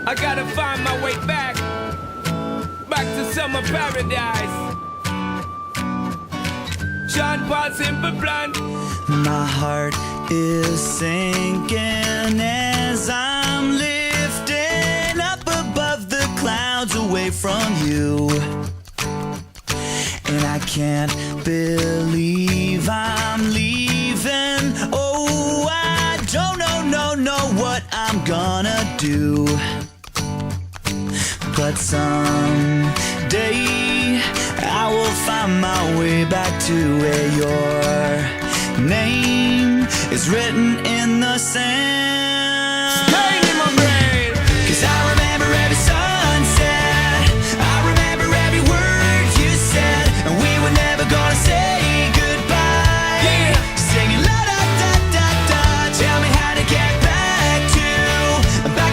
I gotta find my way back to summer paradise. Sean Paul, Simple Plan. My heart is sinking as I'm lifting up above the clouds away from you. And I can't believe I'm leaving. Oh, I don't know what I'm gonna do. But someday I will find my way back to where your name is written in the sand. Pain in my brain. 'Cause I remember every sunset, I remember every word you said, and we were never gonna say goodbye. Yeah. Singing la da da da da, tell me how to get back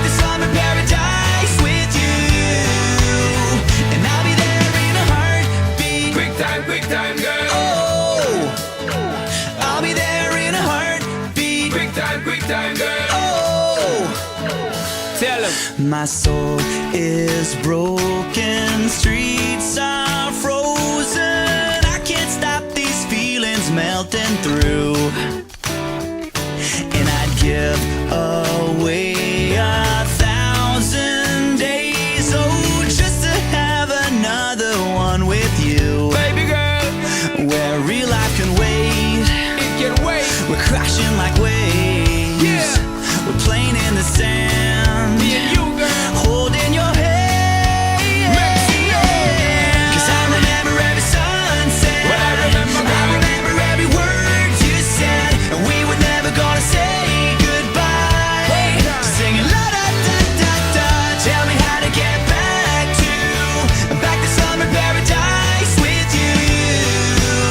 to summer paradise with you. And I'll be there in a heartbeat. Quick time, girl. Oh, I'll be there in a heartbeat. Quick time, girl. Oh, Tell him. my soul is broken, streets are frozen. I can't stop these feelings melting through. And I'd give away 1,000 days, oh, just to have another one with you. Baby girl, Where real life can wait, it can wait. we're crashing like waves. Yeah. We're playing in the sand, Me and you, girl. holding your hand. Mexico. 'Cause I remember every sunset, Well, I remember, I girl. remember every word you said, and we were never gonna say goodbye. Hey. Singing la da da da da, tell me how to get back to summer paradise with you.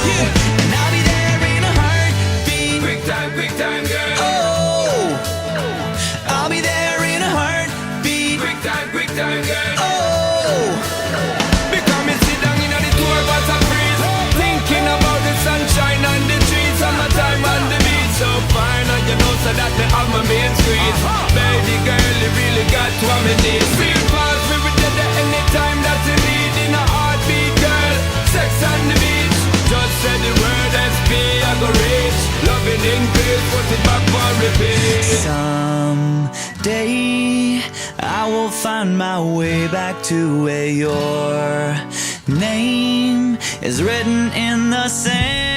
Yeah. And I'll be there in a heartbeat. Quick time, girl. Oh, I'll be there in a heartbeat. Quick time, girl. Oh, Because me sit down in the tour bus and freeze, thinking about the sunshine and the trees, summertime on the beach. So fine, and you know so that me have my main street. Baby girl, you really got what me need. Real fast, we will get there anytime that you need. In a heartbeat, girl, sex on the beach. Just say the word SP, I go reach. Loving in peace, put it back for repeat. someday I will find my way back to where your name is written in the sand.